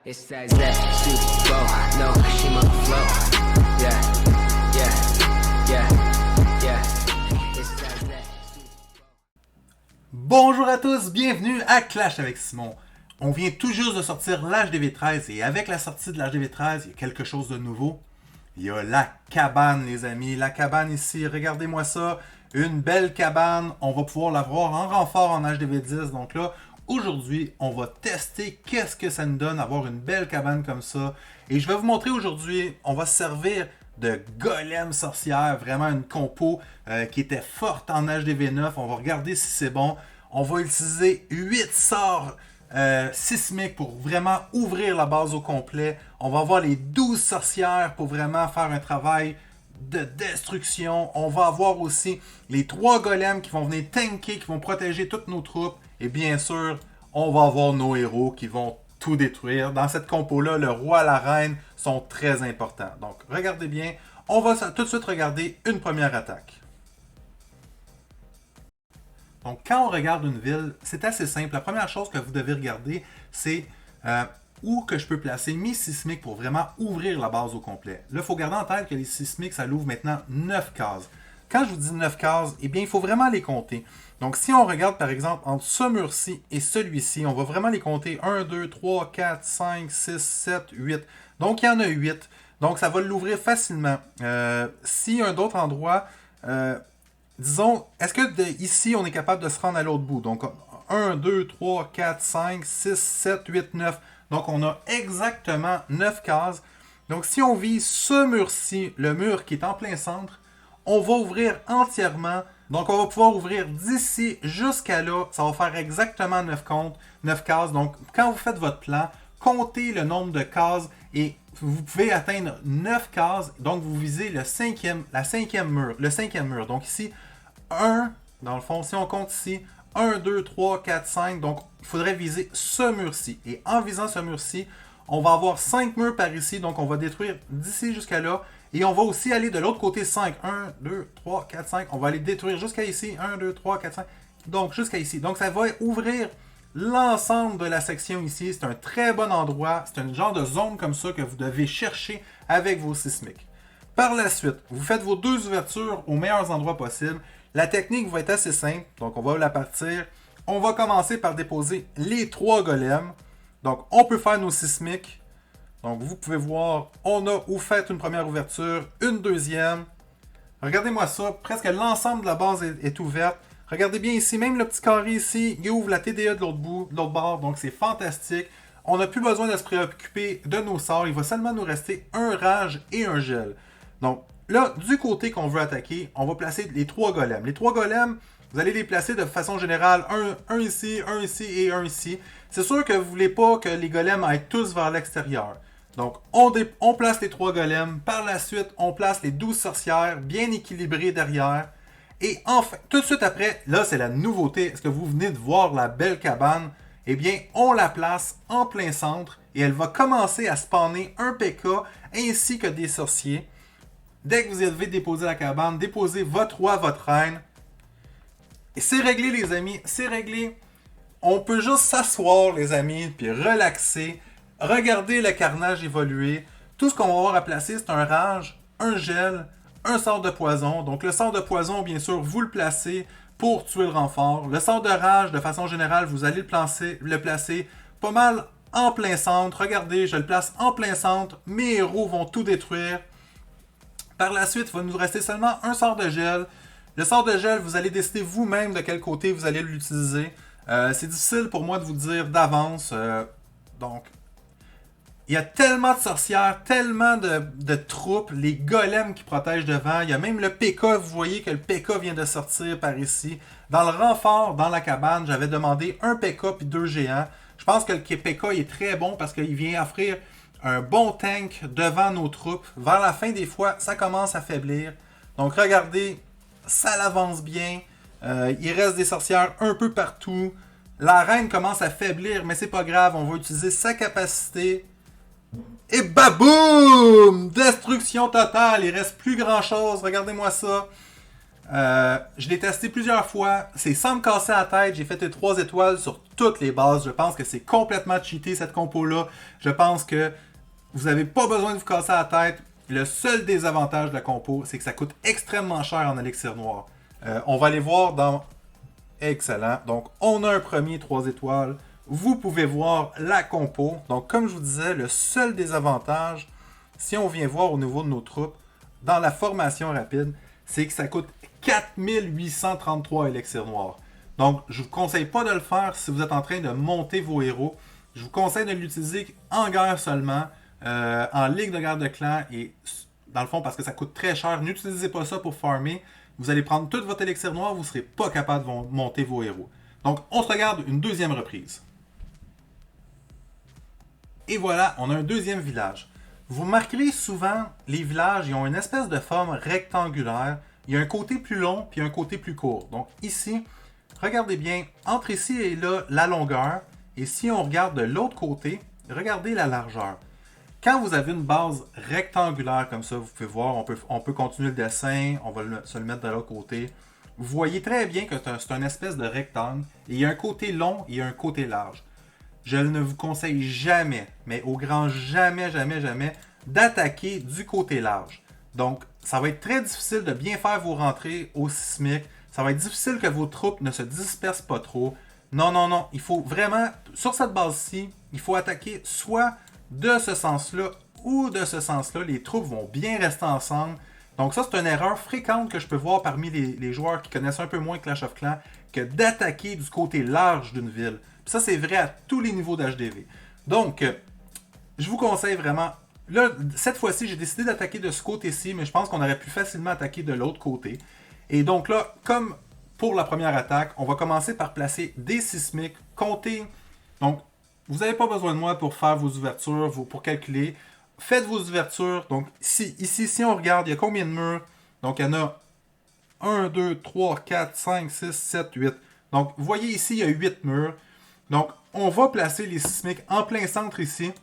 It's that Super Bowl, no Kashima flow. Yeah, yeah, yeah, yeah. It's that Super Bowl. Bonjour à tous, bienvenue à Clash avec Simon. On vient tout juste de sortir l'HDV13 et avec la sortie de l'HDV13, il y a quelque chose de nouveau. Il y a la cabane, les amis. La cabane ici, regardez-moi ça. Une belle cabane. On va pouvoir l'avoir en renfort en HDV10. Donc là, aujourd'hui, on va tester qu'est-ce que ça nous donne avoir une belle cabane comme ça. Et je vais vous montrer aujourd'hui, on va se servir de Golem Sorcière. Vraiment une compo qui était forte en HDV9. On va regarder si c'est bon. On va utiliser 8 sorts sismiques pour vraiment ouvrir la base au complet. On va avoir les 12 sorcières pour vraiment faire un travail de destruction. On va avoir aussi les 3 golems qui vont venir tanker, qui vont protéger toutes nos troupes. Et bien sûr, on va avoir nos héros qui vont tout détruire. Dans cette compo-là, le roi et la reine sont très importants. Donc, regardez bien. On va tout de suite regarder une première attaque. Donc, quand on regarde une ville, c'est assez simple. La première chose que vous devez regarder, c'est où que je peux placer mes sismiques pour vraiment ouvrir la base au complet. Là, il faut garder en tête que les sismiques, ça l'ouvre maintenant 9 cases. Quand je vous dis 9 cases, eh bien, il faut vraiment les compter. Donc, si on regarde, par exemple, entre ce mur-ci et celui-ci, on va vraiment les compter 1, 2, 3, 4, 5, 6, 7, 8. Donc, il y en a 8. Donc, ça va l'ouvrir facilement. S'il y a un autre endroit... disons, est-ce que ici, on est capable de se rendre à l'autre bout? Donc, 1, 2, 3, 4, 5, 6, 7, 8, 9. Donc, on a exactement 9 cases. Donc, si on vise ce mur-ci, le mur qui est en plein centre, on va ouvrir entièrement. Donc, on va pouvoir ouvrir d'ici jusqu'à là. Ça va faire exactement 9 cases. Donc, quand vous faites votre plan, comptez le nombre de cases et vous pouvez atteindre 9 cases. Donc, vous visez le cinquième mur. Donc, ici, 1, dans le fond, si on compte ici, 1, 2, 3, 4, 5. Donc, il faudrait viser ce mur-ci. Et en visant ce mur-ci, on va avoir 5 murs par ici. Donc, on va détruire d'ici jusqu'à là. Et on va aussi aller de l'autre côté 5. 1, 2, 3, 4, 5. On va aller détruire jusqu'à ici. 1, 2, 3, 4, 5. Donc, jusqu'à ici. Donc, ça va ouvrir l'ensemble de la section ici. C'est un très bon endroit. C'est un genre de zone comme ça que vous devez chercher avec vos sismiques. Par la suite, vous faites vos 2 ouvertures aux meilleurs endroits possibles. La technique va être assez simple. Donc, on va la partir. On va commencer par déposer les 3 golems. Donc, on peut faire nos sismiques. Donc, vous pouvez voir, on a fait une première ouverture, une deuxième. Regardez-moi ça, presque l'ensemble de la base est ouverte. Regardez bien ici, même le petit carré ici, il ouvre la TDA de l'autre bout, de l'autre bord, donc c'est fantastique. On n'a plus besoin de se préoccuper de nos sorts, il va seulement nous rester un rage et un gel. Donc, là, du côté qu'on veut attaquer, on va placer les 3 golems. Les 3 golems, vous allez les placer de façon générale, un ici et un ici. C'est sûr que vous ne voulez pas que les golems aillent tous vers l'extérieur. Donc, on place les 3 golems. Par la suite, on place les 12 sorcières bien équilibrées derrière. Et enfin, tout de suite après, là, c'est la nouveauté. Est-ce que vous venez de voir la belle cabane? Eh bien, on la place en plein centre et elle va commencer à spawner un PK ainsi que des sorciers. Dès que vous avez déposé la cabane, déposez votre roi, votre reine. Et c'est réglé, les amis. C'est réglé. On peut juste s'asseoir, les amis, puis relaxer. Regardez le carnage évoluer. Tout ce qu'on va avoir à placer, c'est un rage, un gel, un sort de poison. Donc le sort de poison, bien sûr, vous le placez pour tuer le renfort. Le sort de rage, de façon générale, vous allez le placer pas mal en plein centre. Regardez, je le place en plein centre. Mes héros vont tout détruire. Par la suite, il va nous rester seulement un sort de gel. Le sort de gel, vous allez décider vous-même de quel côté vous allez l'utiliser. C'est difficile pour moi de vous dire d'avance. Donc, il y a tellement de sorcières, tellement de troupes, les golems qui protègent devant. Il y a même le PK, vous voyez que le PK vient de sortir par ici. Dans le renfort, dans la cabane, j'avais demandé un PK puis 2 géants. Je pense que le PK est très bon parce qu'il vient offrir un bon tank devant nos troupes. Vers la fin des fois, ça commence à faiblir. Donc regardez, ça l'avance bien. Il reste des sorcières un peu partout. La reine commence à faiblir, mais c'est pas grave. On va utiliser sa capacité. Et baboum! Destruction totale. Il reste plus grand chose. Regardez-moi ça. Je l'ai testé plusieurs fois. C'est sans me casser la tête. J'ai fait les 3 étoiles sur toutes les bases. Je pense que c'est complètement cheaté cette compo-là. Je pense que vous n'avez pas besoin de vous casser la tête. Le seul désavantage de la compo, c'est que ça coûte extrêmement cher en élixir noir. On va aller voir dans... Excellent. Donc, on a un premier 3 étoiles. Vous pouvez voir la compo. Donc, comme je vous disais, le seul désavantage, si on vient voir au niveau de nos troupes, dans la formation rapide, c'est que ça coûte 4833 élixirs noirs. Donc, je ne vous conseille pas de le faire si vous êtes en train de monter vos héros. Je vous conseille de l'utiliser en guerre seulement, en ligue de guerre de clan, et dans le fond, parce que ça coûte très cher, n'utilisez pas ça pour farmer. Vous allez prendre tout votre élixir noir, vous ne serez pas capable de monter vos héros. Donc, on se regarde une deuxième reprise. Et voilà, on a un deuxième village. Vous remarquerez souvent, les villages, ils ont une espèce de forme rectangulaire. Il y a un côté plus long, puis un côté plus court. Donc ici, regardez bien, entre ici et là, la longueur. Et si on regarde de l'autre côté, regardez la largeur. Quand vous avez une base rectangulaire comme ça, vous pouvez voir, on peut continuer le dessin, on va se le mettre de l'autre côté. Vous voyez très bien que c'est une espèce de rectangle. Et il y a un côté long et un côté large. Je ne vous conseille jamais, mais au grand jamais, d'attaquer du côté large. Donc, ça va être très difficile de bien faire vos rentrées au sismique. Ça va être difficile que vos troupes ne se dispersent pas trop. Non. Il faut vraiment, sur cette base-ci, il faut attaquer soit de ce sens-là ou de ce sens-là. Les troupes vont bien rester ensemble. Donc ça, c'est une erreur fréquente que je peux voir parmi les joueurs qui connaissent un peu moins Clash of Clans, que d'attaquer du côté large d'une ville. Puis ça, c'est vrai à tous les niveaux d'HDV. Donc, je vous conseille vraiment... Là, cette fois-ci, j'ai décidé d'attaquer de ce côté-ci, mais je pense qu'on aurait pu facilement attaquer de l'autre côté. Et donc là, comme pour la première attaque, on va commencer par placer des sismiques, compter. Donc, vous n'avez pas besoin de moi pour faire vos ouvertures, pour calculer. Faites vos ouvertures. Donc, ici, si on regarde, il y a combien de murs? Donc, il y en a 1, 2, 3, 4, 5, 6, 7, 8. Donc, vous voyez ici, il y a 8 murs. Donc, on va placer les sismiques en plein centre ici.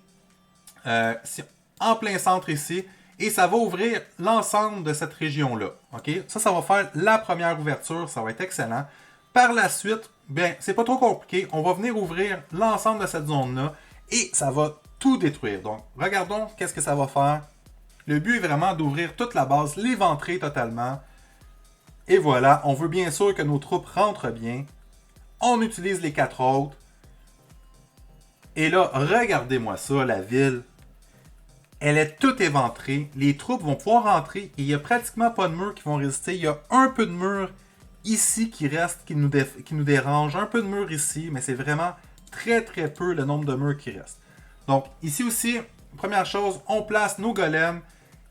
En plein centre ici. Et ça va ouvrir l'ensemble de cette région-là. Okay? Ça va faire la première ouverture. Ça va être excellent. Par la suite, bien, c'est pas trop compliqué. On va venir ouvrir l'ensemble de cette zone-là. Et ça va tout détruire. Donc, regardons qu'est-ce que ça va faire. Le but est vraiment d'ouvrir toute la base, l'éventrer totalement. Et voilà, on veut bien sûr que nos troupes rentrent bien. On utilise les 4 autres. Et là, regardez-moi ça, la ville. Elle est toute éventrée. Les troupes vont pouvoir rentrer et il n'y a pratiquement pas de murs qui vont résister. Il y a un peu de murs ici qui reste, qui nous dérange. Un peu de murs ici, mais c'est vraiment très peu le nombre de murs qui restent. Donc, ici aussi, première chose, on place nos golems.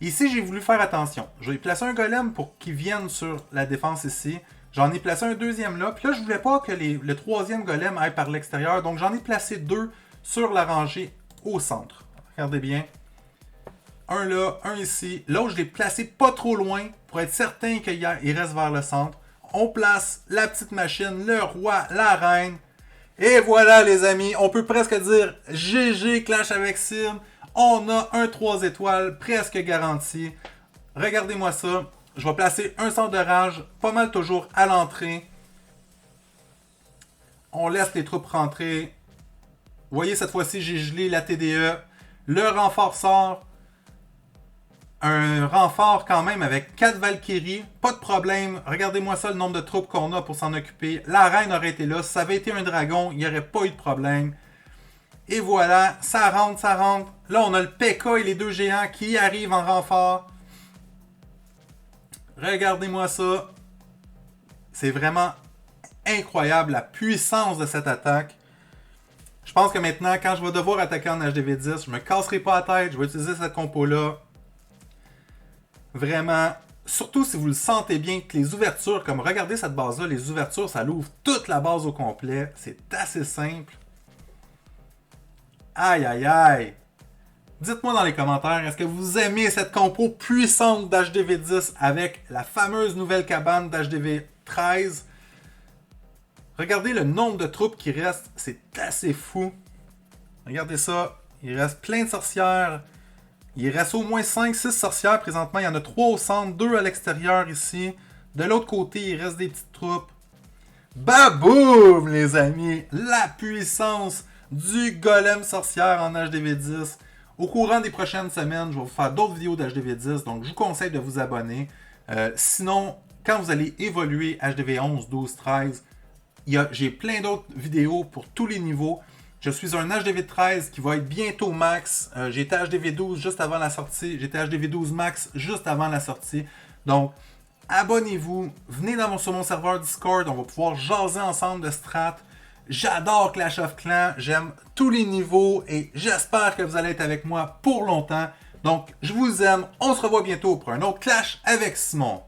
Ici, j'ai voulu faire attention. Je vais placer un golem pour qu'il vienne sur la défense ici. J'en ai placé un deuxième là. Puis là, je ne voulais pas que le troisième golem aille par l'extérieur. Donc, j'en ai placé 2 sur la rangée au centre. Regardez bien. Un là, un ici. L'autre, je l'ai placé pas trop loin pour être certain qu'il reste vers le centre. On place la petite machine, le roi, la reine. Et voilà les amis, on peut presque dire GG Clash avec Sim. On a un 3 étoiles presque garanti. Regardez-moi ça. Je vais placer un centre de rage, pas mal toujours à l'entrée. On laisse les troupes rentrer. Vous voyez, cette fois-ci, j'ai gelé la TDE. Le renfort sort. Un renfort quand même avec 4 Valkyries. Pas de problème. Regardez-moi ça, le nombre de troupes qu'on a pour s'en occuper. La reine aurait été là. Si ça avait été un dragon, il n'y aurait pas eu de problème. Et voilà, ça rentre. Là, on a le P.K. et les 2 géants qui arrivent en renfort. Regardez-moi ça. C'est vraiment incroyable la puissance de cette attaque. Je pense que maintenant, quand je vais devoir attaquer en HDV10, je me casserai pas la tête. Je vais utiliser cette compo-là. Vraiment, surtout si vous le sentez bien, que les ouvertures, comme regardez cette base-là, les ouvertures, ça l'ouvre toute la base au complet. C'est assez simple. Aïe. Dites-moi dans les commentaires, est-ce que vous aimez cette compo puissante d'HDV10 avec la fameuse nouvelle cabane d'HDV13? Regardez le nombre de troupes qui restent, c'est assez fou. Regardez ça, il reste plein de sorcières. Il reste au moins 5-6 sorcières présentement. Il y en a 3 au centre, 2 à l'extérieur ici. De l'autre côté, il reste des petites troupes. Baboum, les amis! La puissance du golem sorcière en HDV10. Au courant des prochaines semaines, je vais vous faire d'autres vidéos d'HDV10, donc je vous conseille de vous abonner. Sinon, quand vous allez évoluer HDV11, 12, 13, j'ai plein d'autres vidéos pour tous les niveaux. Je suis un HDV13 qui va être bientôt max. J'étais HDV12 juste avant la sortie. J'étais HDV12 max juste avant la sortie. Donc, abonnez-vous. Venez sur mon serveur Discord. On va pouvoir jaser ensemble de strat. J'adore Clash of Clans. J'aime tous les niveaux. Et j'espère que vous allez être avec moi pour longtemps. Donc, je vous aime. On se revoit bientôt pour un autre Clash avec Simon.